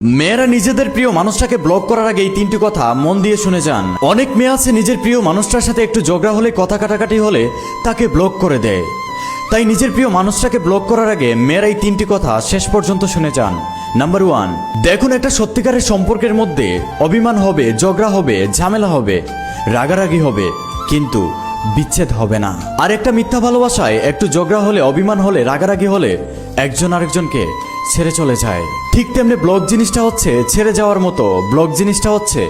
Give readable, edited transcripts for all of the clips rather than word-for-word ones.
মেয়েরা নিজেদের প্রিয় মানুষটাকে ব্লক করার আগে এই তিনটি কথা মন দিয়ে শুনে যান। অনেক মেয়ে আছে নিজের প্রিয় মানুষটার সাথে একটু ঝগড়া হলে, কথা কাটাকাটি হলে তাকে ব্লক করে দেয়। তাই নিজের প্রিয় মানুষটাকে ব্লক করার আগে মেয়েরা এই তিনটি কথা শেষ পর্যন্ত শুনে যান। নাম্বার 1, দেখুন একটা সত্যিকারের সম্পর্কের মধ্যে অভিমান হবে, ঝগড়া হবে, ঝামেলা হবে, রাগারাগি হবে, কিন্তু বিচ্ছেদ হবে না। আর একটা মিথ্যা ভালোবাসায় একটু ঝগড়া হলে, অভিমান হলে, রাগারাগি হলে একজন আরেকজনকে ছেড়ে চলে যায়। ঠিক তেমনি ব্লক জিনিসটা হচ্ছে ছেড়ে যাওয়ার মতো, ব্লক জিনিসটা হচ্ছে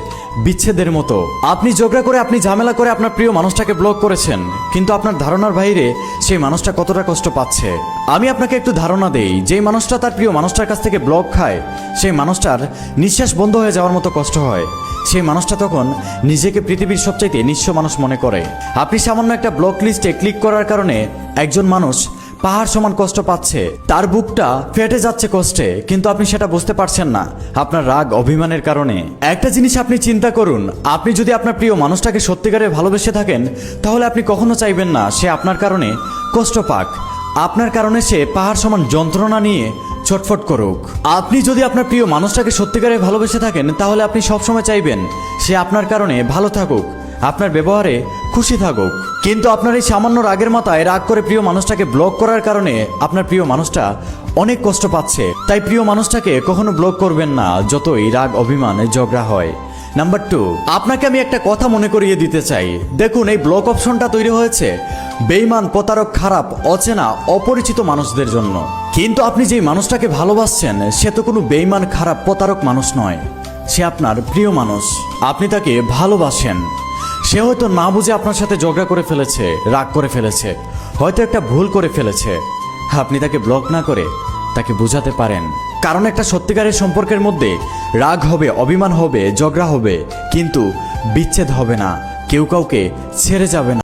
বিচ্ছেদের মতো। আপনি ঝগড়া করে, আপনি ঝামেলা করে আপনার প্রিয় মানুষটাকে ব্লক করেছেন, কিন্তু আপনার ধারণার বাইরে সেই মানুষটা কতটা কষ্ট পাচ্ছে। আমি আপনাকে একটু ধারণা দেই, যেই মানুষটা তার প্রিয় মানুষটার কাছ থেকে ব্লক খায়, সেই মানুষটার নিঃশ্বাস বন্ধ হয়ে যাওয়ার মতো কষ্ট হয়। সেই মানুষটা তখন নিজেকে পৃথিবীর সবচাইতে নিঃস্ব মানুষ মনে করে। আপনি সামান্য একটা ব্লক লিস্টে ক্লিক করার কারণে একজন মানুষ পাহাড় সমান কষ্ট পাচ্ছে, তার বুকটা ফেটে যাচ্ছে কষ্টে, কিন্তু আপনি সেটা বুঝতে পারছেন না আপনার রাগ অভিমানের কারণে। একটা জিনিস আপনি চিন্তা করুন, আপনি যদি আপনার প্রিয় মানুষটাকে সত্যিকারে ভালোবেসে থাকেন, তাহলে আপনি কখনো চাইবেন না সে আপনার কারণে কষ্ট পাক, আপনার কারণে সে পাহাড় সমান যন্ত্রণা নিয়ে ছটফট করুক। আপনি যদি আপনার প্রিয় মানুষটাকে সত্যিকারে ভালোবেসে থাকেন, তাহলে আপনি সবসময় চাইবেন সে আপনার কারণে ভালো থাকুক, আপনার ব্যবহারে খুশি থাকুক। কিন্তু আপনার এই সামান্য রাগের মাথায় রাগ করে প্রিয় মানুষটাকে ব্লক করার কারণে আপনার প্রিয় মানুষটা অনেক কষ্ট পাচ্ছে। তাই প্রিয় মানুষটাকে কখনো ব্লক করবেন না, যতই রাগ অভিমান ঝগড়া হয়। নাম্বার 2, আপনাকে আমি একটা কথা মনে করিয়ে দিতে চাই। দেখুন, এই ব্লক অপশনটা তৈরি হয়েছে বেঈমান, প্রতারক, খারাপ, অচেনা, অপরিচিত মানুষদের জন্য। কিন্তু আপনি যেই মানুষটাকে ভালোবাসছেন, সে তো কোনো বেঈমান, খারাপ, প্রতারক মানুষ নয়। সে আপনার প্রিয় মানুষ, আপনি তাকে ভালোবাসেন। সে হয়তো না বুঝে আপনার সাথে ঝগড়া করে ফেলেছে, রাগ করে ফেলেছে, হয়তো একটা ভুল করে ফেলেছে। আপনি তাকে ব্লক না করে তাকে বোঝাতে পারেন, কারণ একটা সত্যিকারের সম্পর্কের মধ্যে রাগ হবে, অভিমান হবে, ঝগড়া হবে, কিন্তু বিচ্ছেদ হবে না, কেউ কাউকে ছেড়ে যাবে না।